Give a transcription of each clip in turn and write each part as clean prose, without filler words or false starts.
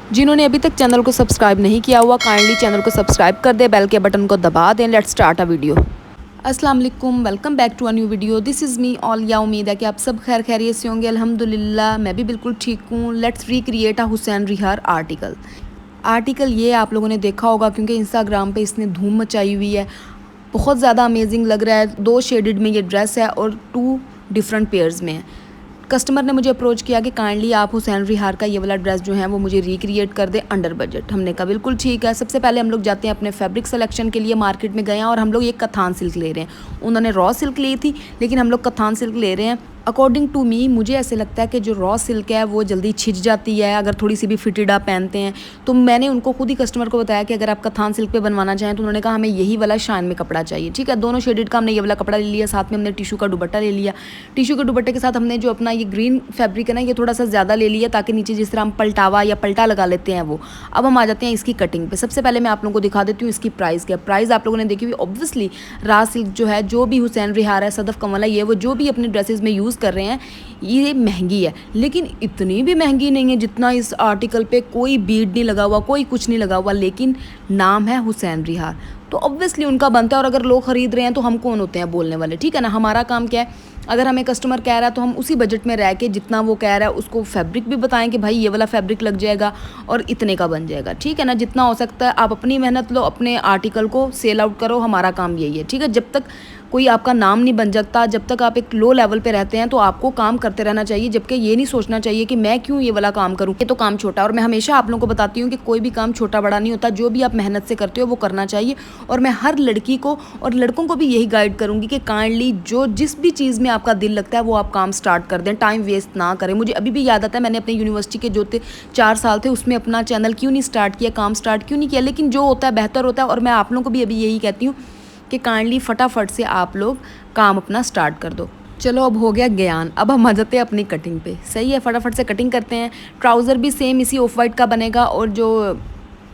जिन्होंने अभी तक चैनल को सब्सक्राइब नहीं किया हुआ काइंडली चैनल को सब्सक्राइब कर दे, बेल के बटन को दबा दें। Let's start a video. अस्सलाम वालेकुम, welcome back to a new video. This is me Aliya. उम्मीद है कि आप सब खैर खैरियत से होंगे। अल्हम्दुलिल्लाह मैं भी बिल्कुल ठीक हूँ। लेट्स रिक्रिएट अ हुसैन रिहार आर्टिकल ये आप लोगों ने देखा होगा क्योंकि इंस्टाग्राम पे इसने धूम मचाई हुई है। बहुत ज़्यादा अमेजिंग लग रहा है। 2 शेडेड में ये ड्रेस है और 2 डिफरेंट पेयर्स में है। कस्टमर ने मुझे अप्रोच किया कि काइंडली आप हुसैन रिहार का ये वाला ड्रेस जो है वो मुझे रिक्रिएट कर दें अंडर बजट। हमने कहा बिल्कुल ठीक है। सबसे पहले हम लोग जाते हैं अपने फैब्रिक सिलेक्शन के लिए, मार्केट में गए हैं और हम लोग ये कथान सिल्क ले रहे हैं। उन्होंने रॉ सिल्क ली थी लेकिन हम लोग कथान सिल्क ले रहे हैं। अकॉर्डिंग टू मी मुझे ऐसे लगता है कि जो रॉ सिल्क है वो जल्दी छिज जाती है अगर थोड़ी सी भी फिटेड आप पहनते हैं। तो मैंने उनको खुद ही कस्टमर को बताया कि अगर आप कथान सिल्क पे बनवाना चाहें तो उन्होंने कहा हमें यही वाला शाइन में कपड़ा चाहिए। ठीक है, दोनों शेडेड का हमने ये वाला कपड़ा ले लिया, साथ में हमने टिशू का दुपट्टा ले लिया। टिशू के दुपट्टे के साथ हमने जो अपना ये ग्रीन फैब्रिक है ना, ये थोड़ा सा ज़्यादा ले लिया ताकि नीचे जिस तरह हम पलटावा या पलटा लगा लेते हैं वो। अब हम आ जाते हैं इसकी कटिंग पे। सबसे पहले मैं आप लोगों को दिखा देती हूँ इसकी प्राइस क्या। प्राइस आप लोगों ने देखी हुई ऑब्वियसली रा सिल्क जो है, जो भी हुसैन रिहार है, सदफ कमल है, ये वो जो भी अपने ड्रेसेस में यूज़ कर रहे हैं ये महंगी है, लेकिन इतनी भी महंगी नहीं है जितना इस आर्टिकल पे कोई बीड नहीं लगा हुआ, कोई कुछ नहीं लगा हुआ, लेकिन नाम है हुसैन रिहार तो ऑब्वियसली उनका बनता है। और अगर लोग ख़रीद रहे हैं तो हम कौन होते हैं बोलने वाले, ठीक है ना। हमारा काम क्या है, अगर हमें कस्टमर कह रहा है तो हम उसी बजट में रह के जितना वो कह रहा है उसको फैब्रिक भी बताएं कि भाई ये वाला फैब्रिक लग जाएगा और इतने का बन जाएगा, ठीक है ना। जितना हो सकता है आप अपनी मेहनत लो, अपने आर्टिकल को सेल आउट करो, हमारा काम यही है, ठीक है। जब तक कोई आपका नाम नहीं बन सकता, जब तक आप एक लो लेवल पे रहते हैं तो आपको काम करते रहना चाहिए, जबकि ये नहीं सोचना चाहिए कि मैं क्यों ये वाला काम करूँ, ये तो काम छोटा। और मैं हमेशा आप लोगों को बताती हूँ कि कोई भी काम छोटा बड़ा नहीं होता, जो भी आप मेहनत से करते हो वो करना चाहिए। और मैं हर लड़की को और लड़कों को भी यही गाइड करूँगी कि काइंडली जो जिस भी चीज़ में आपका दिल लगता है वो आप काम स्टार्ट कर दें, टाइम वेस्ट ना करें। मुझे अभी भी याद आता है मैंने अपने यूनिवर्सिटी के जो 4 साल थे उसमें अपना चैनल क्यों नहीं स्टार्ट किया, काम स्टार्ट क्यों नहीं किया, लेकिन जो होता है बेहतर होता है। और मैं आप लोगों को भी अभी यही कहती हूँ कि काइंडली फटाफट से आप लोग काम अपना स्टार्ट कर दो। चलो अब हो गया ज्ञान, अब हम आ जाते हैं अपनी कटिंग पे। सही है, फटाफट से कटिंग करते हैं। ट्राउज़र भी सेम इसी ऑफ वाइट का बनेगा और जो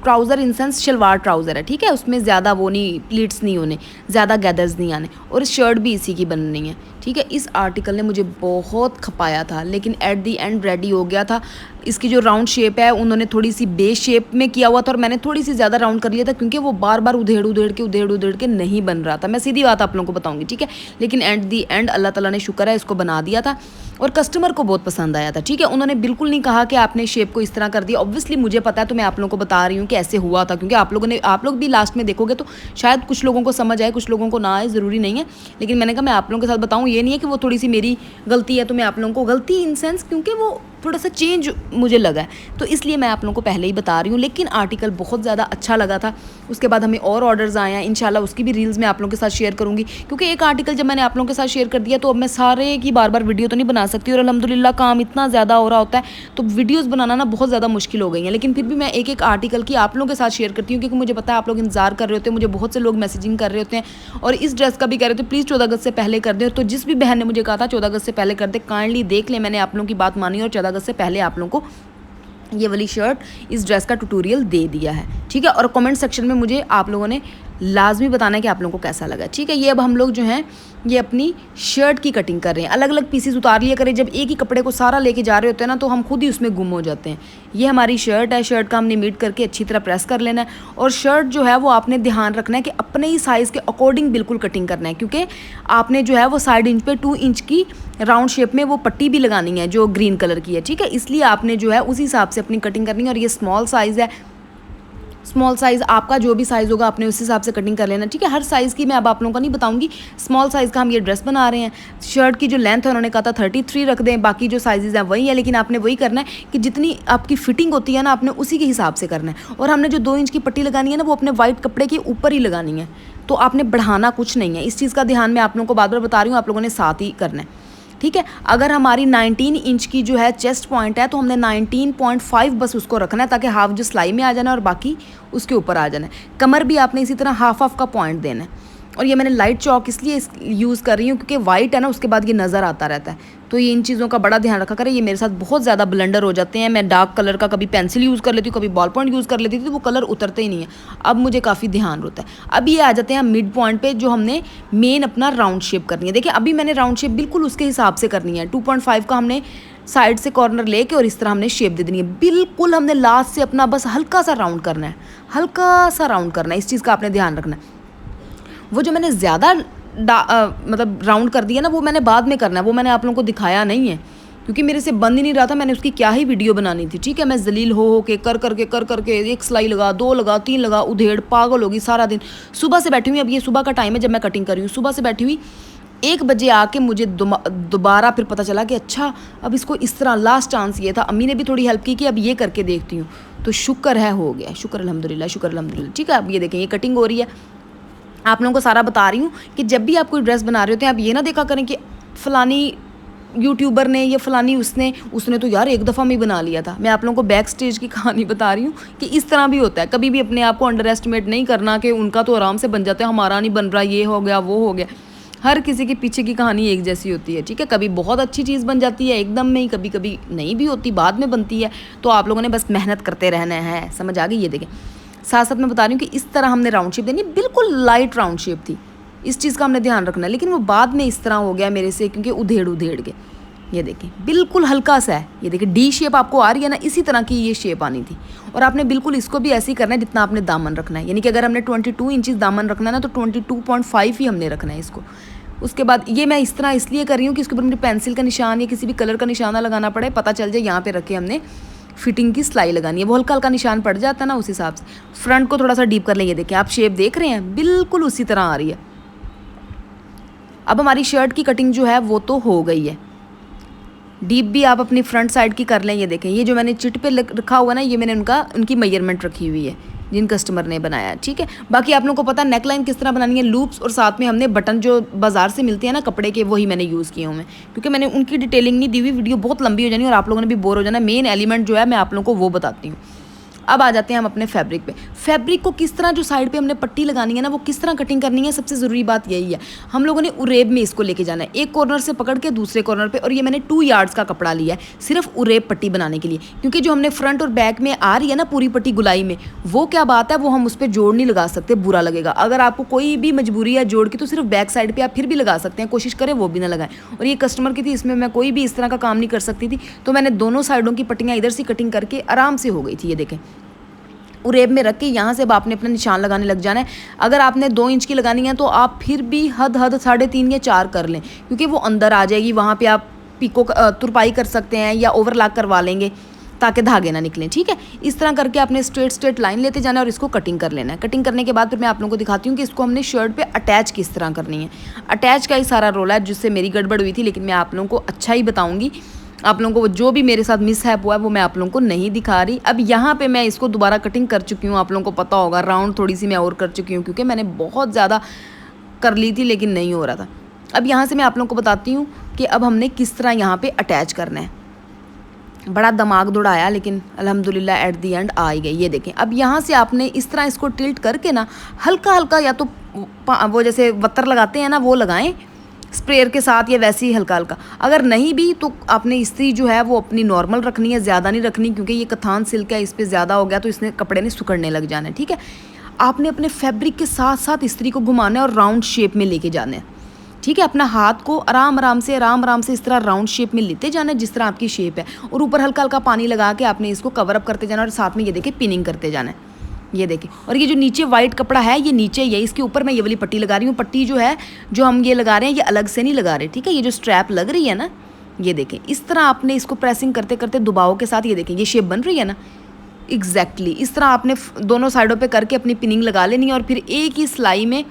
trouser in sense shalwar trouser है, ठीक है, उसमें ज़्यादा वो नहीं, प्लीट्स नहीं होने, ज़्यादा गैदर्स नहीं आने, और शर्ट भी इसी की बननी है, ठीक है। इस आर्टिकल ने मुझे बहुत खपाया था लेकिन एट दी एंड रेडी हो गया था। इसकी जो राउंड शेप है उन्होंने थोड़ी सी बेस शेप में किया हुआ था और मैंने थोड़ी सी ज़्यादा राउंड कर लिया था क्योंकि वो बार बार उधेड़ के नहीं बन रहा था। मैं सीधी बात आप लोगों को बताऊंगी, ठीक है। लेकिन एट दी एंड अल्लाह ताला ने शुक्र है इसको बना दिया था और कस्टमर को बहुत पसंद आया था, ठीक है। उन्होंने बिल्कुल नहीं कहा कि आपने शेप को इस तरह कर दिया। ऑब्वियसली मुझे पता है तो मैं आप लोगों को बता रही हूँ कि ऐसे हुआ था, क्योंकि आप लोग भी लास्ट में देखोगे तो शायद कुछ लोगों को समझ आए, कुछ लोगों को ना आए, ज़रूरी नहीं है। लेकिन मैंने कहा मैं आप लोगों के साथ बताऊँ, ये नहीं है कि वो थोड़ी सी मेरी गलती है तो मैं आप लोगों को गलती इन सेंस क्योंकि वो थोड़ा सा चेंज मुझे लगा है तो इसलिए मैं आप लोगों को पहले ही बता रही हूँ। लेकिन आर्टिकल बहुत ज़्यादा अच्छा लगा था। उसके बाद हमें और ऑर्डर्स आए हैं, इंशाल्लाह उसकी भी रील्स मैं आप लोगों के साथ शेयर करूँगी, क्योंकि एक आर्टिकल जब मैंने आप लोगों के साथ शेयर कर दिया तो अब मैं सारे की बार बार वीडियो तो नहीं बना सकती और अल्हम्दुलिल्लाह काम इतना ज़्यादा हो रहा होता है तो वीडियोज़ बनाना ना बहुत ज़्यादा मुश्किल हो गई है। लेकिन फिर भी मैं एक एक आर्टिकल की आप लोगों के साथ शेयर करती हूँ क्योंकि मुझे पता है आप लोग इंतजार कर रहे होते हैं। मुझे बहुत से लोग मैसेजिंग कर रहे होते हैं और इस ड्रेस का भी कह रहे थे प्लीज़ 14 अगस्त से पहले कर दें। तो जिस भी बहन ने मुझे कहा था 14 अगस्त से पहले कर दे, काइंडली देख ले, मैंने आप लोगों की बात मानी और 14 अगस्त से पहले आप लोगों को ये वाली शर्ट इस ड्रेस का ट्यूटोरियल दे दिया है, ठीक है। और कमेंट सेक्शन में मुझे आप लोगों ने लाजमी बताना है कि आप लोगों को कैसा लगा, ठीक है। ये अब हम लोग जो हैं ये अपनी शर्ट की कटिंग कर रहे हैं। अलग अलग पीसेस उतार लिया करें, जब एक ही कपड़े को सारा लेके जा रहे होते हैं ना तो हम खुद ही उसमें गुम हो जाते हैं। ये हमारी शर्ट है, शर्ट का हमने मीट करके अच्छी तरह प्रेस कर लेना है और शर्ट जो है वो आपने ध्यान रखना है कि अपने ही साइज़ के अकॉर्डिंग बिल्कुल कटिंग करना है, क्योंकि आपने जो है वो 1.5 इंच पे 2 इंच की राउंड शेप में वो पट्टी भी लगानी है जो ग्रीन कलर की है, ठीक है। इसलिए आपने जो है उसी हिसाब से अपनी कटिंग करनी है। और ये स्मॉल साइज़ है, स्मॉल साइज़ आपका जो भी साइज़ होगा आपने उस हिसाब से कटिंग कर लेना, ठीक है। हर साइज़ की मैं अब आप लोगों को नहीं बताऊंगी। स्मॉल साइज़ का हम ये ड्रेस बना रहे हैं। शर्ट की जो लेंथ है उन्होंने कहा था 33 रख दें, बाकी जो साइज़ हैं वही है, लेकिन आपने वही करना है कि जितनी आपकी फिटिंग होती है ना आपने उसी के हिसाब से करना है। और हमने जो 2 इंच की पट्टी लगानी है ना वो अपने वाइट कपड़े के ऊपर ही लगानी है, तो आपने बढ़ाना कुछ नहीं है। इस चीज़ का ध्यान मैं आप लोगों को बार बार बता रही हूँ, आप लोगों ने साथ ही करना है, ठीक है। अगर हमारी 19 इंच की जो है चेस्ट पॉइंट है तो हमने 19.5 बस उसको रखना है ताकि हाफ जो सिलाई में आ जाना है और बाकी उसके ऊपर आ जाना है। कमर भी आपने इसी तरह हाफ का पॉइंट देना है। और ये मैंने लाइट चौक इसलिए यूज़ कर रही हूँ क्योंकि वाइट है ना उसके बाद ये नज़र आता रहता है, तो ये इन चीज़ों का बड़ा ध्यान रखा करें। ये मेरे साथ बहुत ज़्यादा ब्लंडर हो जाते हैं। मैं डार्क कलर का कभी पेंसिल यूज़ कर लेती हूँ, कभी बॉल पॉइंट यूज़ कर लेती थी, तो वो कलर उतरते ही नहीं है। अब मुझे काफ़ी ध्यान होता है। अब ये आ जाते हैं मिड पॉइंट पे जो हमने मेन अपना राउंड शेप करनी है। देखिए अभी मैंने राउंड शेप बिल्कुल उसके हिसाब से करनी है। 2.5 का हमने साइड से कॉर्नर लेके और इस तरह हमने शेप दे देनी है। बिल्कुल हमने लास्ट से अपना बस हल्का सा राउंड करना है, हल्का सा राउंड करना है, इस चीज़ का आपने ध्यान रखना है। वो जो मैंने ज़्यादा मतलब राउंड कर दिया ना, वो मैंने बाद में करना है, वो मैंने आप लोगों को दिखाया नहीं है क्योंकि मेरे से बन ही नहीं रहा था। मैंने उसकी क्या ही वीडियो बनानी थी, ठीक है। मैं जलील हो के कर करके एक सिलाई लगा, 2 लगा, 3 लगा, उधेड़ पागल होगी सारा दिन। सुबह से बैठी हुई, अब ये सुबह का टाइम है जब मैं कटिंग कर रही हूँ, सुबह से बैठी हुई 1 बजे आके मुझे दोबारा फिर पता चला कि अच्छा अब इसको इस तरह, लास्ट चांस ये था। अम्मी ने भी थोड़ी हेल्प की कि अब ये करके देखती हूँ, तो शुक्र है हो गया, शुक्र अल्हम्दुलिल्लाह, शुक्र अल्हम्दुलिल्लाह, ठीक है। अब ये देखें ये कटिंग हो रही है, आप लोगों को सारा बता रही हूँ कि जब भी आप कोई ड्रेस बना रहे होते हैं आप ये ना देखा करें कि फ़लानी यूट्यूबर ने या फ़लानी उसने तो यार एक दफ़ा में ही बना लिया था। मैं आप लोगों को बैक स्टेज की कहानी बता रही हूँ कि इस तरह भी होता है। कभी भी अपने आप को अंडर एस्टिमेट नहीं करना कि उनका तो आराम से बन जाता है, हमारा नहीं बन रहा, ये हो गया वो हो गया। हर किसी के पीछे की कहानी एक जैसी होती है, ठीक है। कभी बहुत अच्छी चीज़ बन जाती है एकदम में ही, कभी कभी नहीं भी होती, बाद में बनती है। तो आप लोगों ने बस मेहनत करते रहना है, समझ आ गई। ये देखें साथ साथ मैं बता रही हूँ कि इस तरह हमने राउंड शेप देनी, बिल्कुल लाइट राउंड शेप थी, इस चीज़ का हमने ध्यान रखना है। लेकिन वो बाद में इस तरह हो गया मेरे से क्योंकि उधेड़ के। ये देखें बिल्कुल हल्का सा है, ये देखें डी शेप आपको आ रही है ना, इसी तरह की ये शेप आनी थी। और आपने बिल्कुल इसको भी ऐसे ही करना है जितना आपने दामन रखना है, यानी कि अगर हमने 22 इंचज़ दामन रखना है ना तो 22.5 ही हमने रखना है इसको। उसके बाद ये मैं इस तरह इसलिए कर रही हूँ कि इसके ऊपर मुझे पेंसिल का निशान या किसी भी कलर का निशान ना लगाना पड़े, पता चल जाए यहाँ पे रखे हमने फिटिंग की सिलाई लगानी है, वो हल्का हल्का निशान पड़ जाता है ना, उस हिसाब से। फ्रंट को थोड़ा सा डीप कर लें, ये देखें आप शेप देख रहे हैं बिल्कुल उसी तरह आ रही है। अब हमारी शर्ट की कटिंग जो है वो तो हो गई है, डीप भी आप अपनी फ्रंट साइड की कर लें। ये देखें ये जो मैंने चिट पे रखा हुआ ना, ये मैंने उनकी मेजरमेंट रखी हुई है जिन कस्टमर ने बनाया, ठीक है। बाकी आप लोगों को पता नेकलाइन किस तरह बनानी है, लूप्स और साथ में हमने बटन जो बाजार से मिलते हैं ना कपड़े के, वही मैंने यूज़ किए हुए हैं क्योंकि मैंने उनकी डिटेलिंग नहीं दी हुई, वीडियो बहुत लंबी हो जानी और आप लोगों ने भी बोर हो जाना। मेन एलिमेंट जो है मैं आप लोगों को वो बताती हूँ। अब आ जाते हैं हम अपने फैब्रिक पे। फैब्रिक को किस तरह जो साइड पे हमने पट्टी लगानी है ना, वो किस तरह कटिंग करनी है, सबसे ज़रूरी बात यही है। हम लोगों ने उरेब में इसको लेके जाना है, एक कॉर्नर से पकड़ के दूसरे कॉर्नर पे। और ये मैंने 2 यार्ड्स का कपड़ा लिया है सिर्फ उरेब पट्टी बनाने के लिए, क्योंकि जो हमने फ्रंट और बैक में आ रही है ना पूरी पट्टी गुलाई में, वो क्या बात है, वो हम उस पर जोड़ नहीं लगा सकते, बुरा लगेगा। अगर आपको कोई भी मजबूरी है जोड़ की तो सिर्फ बैक साइड पर आप फिर भी लगा सकते हैं, कोशिश करें वो भी ना लगाएं। और ये कस्टमर की थी, इसमें मैं कोई भी इस तरह का काम नहीं कर सकती थी, तो मैंने दोनों साइडों की पट्टियाँ इधर से कटिंग करके आराम से हो गई थी। ये देखें उरेब में रख के यहाँ से अब आपने अपना निशान लगाने लग जाना है। अगर आपने 2 इंच की लगानी है तो आप फिर भी हद 3.5 या 4 कर लें, क्योंकि वो अंदर आ जाएगी। वहाँ पे आप पिको तुरपाई कर सकते हैं या ओवरलॉक करवा लेंगे ताकि धागे ना निकलें, ठीक है। इस तरह करके आपने स्ट्रेट लाइन लेते जाना है और इसको कटिंग कर लेना है। कटिंग करने के बाद फिर मैं आप लोगों को दिखाती हूँ कि इसको हमने शर्ट पे अटैच किस तरह करनी है। अटैच का ही सारा रोल है जिससे मेरी गड़बड़ हुई थी, लेकिन मैं आप लोगों को अच्छा ही बताऊँगी। आप लोगों को जो भी मेरे साथ मिसहैप हुआ है वो मैं आप लोगों को नहीं दिखा रही। अब यहाँ पे मैं इसको दोबारा कटिंग कर चुकी हूँ, आप लोगों को पता होगा। राउंड थोड़ी सी मैं और कर चुकी हूँ क्योंकि मैंने बहुत ज़्यादा कर ली थी लेकिन नहीं हो रहा था। अब यहाँ से मैं आप लोगों को बताती हूँ कि अब हमने किस तरह यहाँ पे अटैच करना है। बड़ा दिमाग दौड़ाया लेकिन अल्हम्दुलिल्लाह एट दी एंड आ ही गई। ये देखें अब यहाँ से आपने इस तरह इसको टिल्ट करके ना हल्का हल्का, या तो वो जैसे वत्तर लगाते हैं ना वो लगाएं स्प्रेयर के साथ, या वैसे ही हल्का हल्का। अगर नहीं भी तो आपने इस्त्री जो है वो अपनी नॉर्मल रखनी है, ज़्यादा नहीं रखनी, क्योंकि ये कथान सिल्क है, इस पर ज़्यादा हो गया तो इसने कपड़े ने सुकड़ने लग जाना है, ठीक है। आपने अपने फैब्रिक के साथ साथ इस्त्री को घुमाना है और राउंड शेप में लेके जाना है, ठीक है। अपना हाथ को आराम आराम से इस तरह राउंड शेप में लेते जाना है जिस तरह आपकी शेप है, और ऊपर हल्का हल्का पानी लगा के आपने इसको कवर अप करते जाना और साथ में ये देखिए पिनिंग करते जाना है। ये देखें, और ये जो नीचे वाइट कपड़ा है ये नीचे ही है, इसके ऊपर मैं ये वाली पट्टी लगा रही हूँ। पट्टी जो है जो हम ये लगा रहे हैं ये अलग से नहीं लगा रहे, ठीक है। ये जो स्ट्रैप लग रही है ना, ये देखें इस तरह आपने इसको प्रेसिंग करते करते दबाव के साथ, ये देखें ये शेप बन रही है ना, एग्जैक्टली इस तरह आपने दोनों साइडों पे करके अपनी पिनिंग लगा लेनी है। और फिर एक ही सिलाई में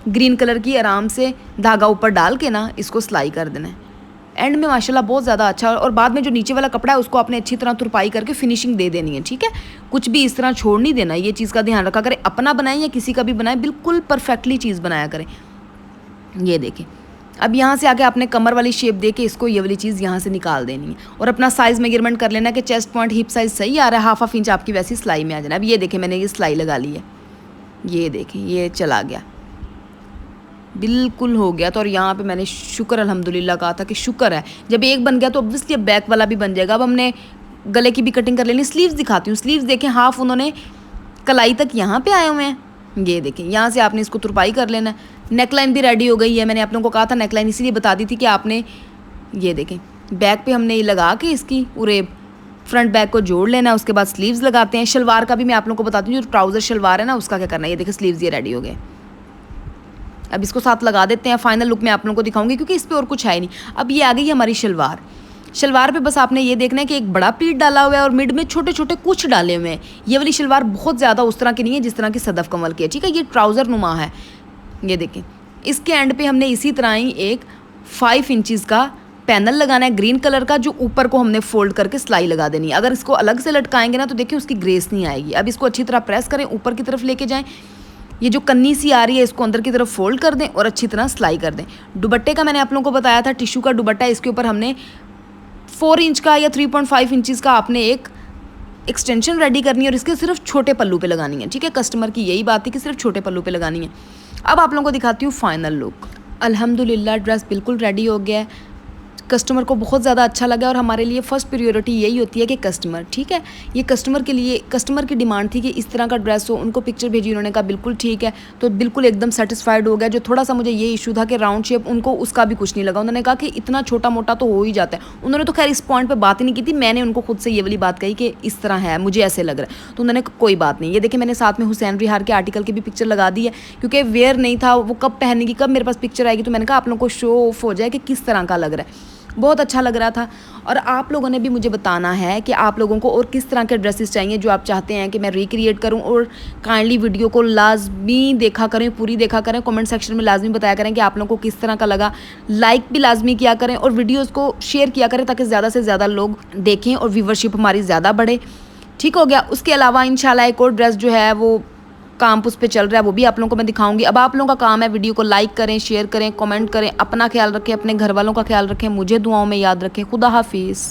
ग्रीन कलर की आराम से धागा ऊपर डाल के ना इसको सिलाई कर देना है। एंड में माशाल्लाह बहुत ज़्यादा अच्छा। और बाद में जो नीचे वाला कपड़ा है उसको आपने अच्छी तरह तुरपाई करके फिनिशिंग दे देनी है, ठीक है। कुछ भी इस तरह छोड़ नहीं देना, ये चीज़ का ध्यान रखा करें। अपना बनाएं या किसी का भी बनाएं, बिल्कुल परफेक्टली चीज़ बनाया करें। ये देखें अब यहाँ से आके आपने कमर वाली शेप दे के इसको ये वाली चीज़ यहाँ से निकाल देनी है और अपना साइज़ मेजरमेंट कर लेना कि चेस्ट पॉइंट हिप साइज़ सही आ रहा है, हाफ इंच आपकी वैसी सिलाई में आ जाना। अब ये देखें मैंने ये सिलाई लगा ली है, ये देखें ये चला गया, बिल्कुल हो गया। तो और यहाँ पे मैंने शुक्र अल्हम्दुलिल्लाह कहा था कि शुक्र है, जब एक बन गया तो ऑब्वियसली अब बैक वाला भी बन जाएगा। अब हमने गले की भी कटिंग कर लेनी। स्लीव्स दिखाती हूँ, स्लीव्स देखें हाफ उन्होंने कलाई तक यहाँ पे आए हुए हैं, ये देखें। यहाँ से आपने इसको तुरपाई कर लेना है। नेकलाइन भी रेडी हो गई है, मैंने आप लोगों को कहा था नेकलाइन इसीलिए बता दी थी कि आपने ये देखें बैक पे हमने ये लगा के इसकी पूरे फ्रंट बैक को जोड़ लेना है। उसके बाद स्लीव्स लगाते हैं। शलवार का भी मैं आप लोगों को बताती हूँ, जो ट्राउज़र शलवार है ना उसका क्या करना है। ये देखिए स्लीव्स ये रेडी हो गए। अब इसको साथ लगा देते हैं। फाइनल लुक मैं आप लोगों को दिखाऊंगी क्योंकि इस पर और कुछ है ही नहीं। अब ये आ गई हमारी शलवार। शलवार पे बस आपने ये देखना है कि एक बड़ा प्लीट डाला हुआ है और मिड में छोटे छोटे कुछ डाले हुए हैं। ये वाली शलवार बहुत ज़्यादा उस तरह की नहीं है जिस तरह की सदफ कमल की है, ठीक है। ये ट्राउज़र नुमा है। ये देखें, इसके एंड पे हमने इसी तरह ही एक 5 इंचज़ का पैनल लगाना है ग्रीन कलर का, जो ऊपर को हमने फोल्ड करके सिलाई लगा देनी है। अगर इसको अलग से लटकाएंगे ना तो देखिए उसकी ग्रेस नहीं आएगी। अब इसको अच्छी तरह प्रेस करें, ऊपर की तरफ लेके जाएं। ये जो कन्नी सी आ रही है इसको अंदर की तरफ फोल्ड कर दें और अच्छी तरह सिलाई कर दें। दुपट्टे का मैंने आप लोगों को बताया था, टिश्यू का दुपट्टा है। इसके ऊपर हमने 4 इंच का या 3.5 इंचज़ का आपने एक एक्सटेंशन रेडी करनी है और इसके सिर्फ छोटे पल्लू पे लगानी है, ठीक है। कस्टमर की यही बात थी कि सिर्फ छोटे पल्लू पे लगानी है। अब आप लोगों को दिखाती हूँ फाइनल लुक। अल्हम्दुलिल्लाह ड्रेस बिल्कुल रेडी हो गया है। कस्टमर को बहुत ज़्यादा अच्छा लगा और हमारे लिए फ़र्स्ट प्रायोरिटी यही होती है कि कस्टमर, ठीक है। ये कस्टमर के लिए, कस्टमर की डिमांड थी कि इस तरह का ड्रेस हो। उनको पिक्चर भेजी, उन्होंने कहा बिल्कुल ठीक है, तो बिल्कुल एकदम सेटिस्फाइड हो गया। जो थोड़ा सा मुझे ये इशू था कि राउंड शेप, उनको उसका भी कुछ नहीं लगा। उन्होंने कहा कि इतना छोटा मोटा तो हो ही जाता है। उन्होंने तो खैर इस पॉइंट पर बात ही नहीं की थी। मैंने उनको खुद से ये वाली बात कही कि इस तरह है, मुझे ऐसे लग रहा है, तो उन्होंने कोई बात नहीं। ये देखिए मैंने साथ में हुसैन रिहार के आर्टिकल की भी पिक्चर लगा दी है क्योंकि वेयर नहीं था, वो कब पहनेगी, कब मेरे पास पिक्चर आएगी, तो मैंने कहा आप लोगों को शो ऑफ हो जाए कि किस तरह का लग रहा है। बहुत अच्छा लग रहा था। और आप लोगों ने भी मुझे बताना है कि आप लोगों को और किस तरह के ड्रेसेस चाहिए जो आप चाहते हैं कि मैं रिक्रिएट करूं। और काइंडली वीडियो को लाजमी देखा करें, पूरी देखा करें। कमेंट सेक्शन में लाजमी बताया करें कि आप लोगों को किस तरह का लगा। लाइक भी लाजमी किया करें और वीडियोज़ को शेयर किया करें ताकि ज़्यादा से ज़्यादा लोग देखें और व्यूवरशिप हमारी ज़्यादा बढ़े, ठीक हो गया। उसके अलावा इंशाल्लाह एक और ड्रेस जो है वो काम उस पर चल रहा है, वो भी आप लोगों को मैं दिखाऊंगी। अब आप लोगों का काम है वीडियो को लाइक करें, शेयर करें, कमेंट करें। अपना ख्याल रखें, अपने घर वालों का ख्याल रखें, मुझे दुआओं में याद रखें। खुदा हाफिज़।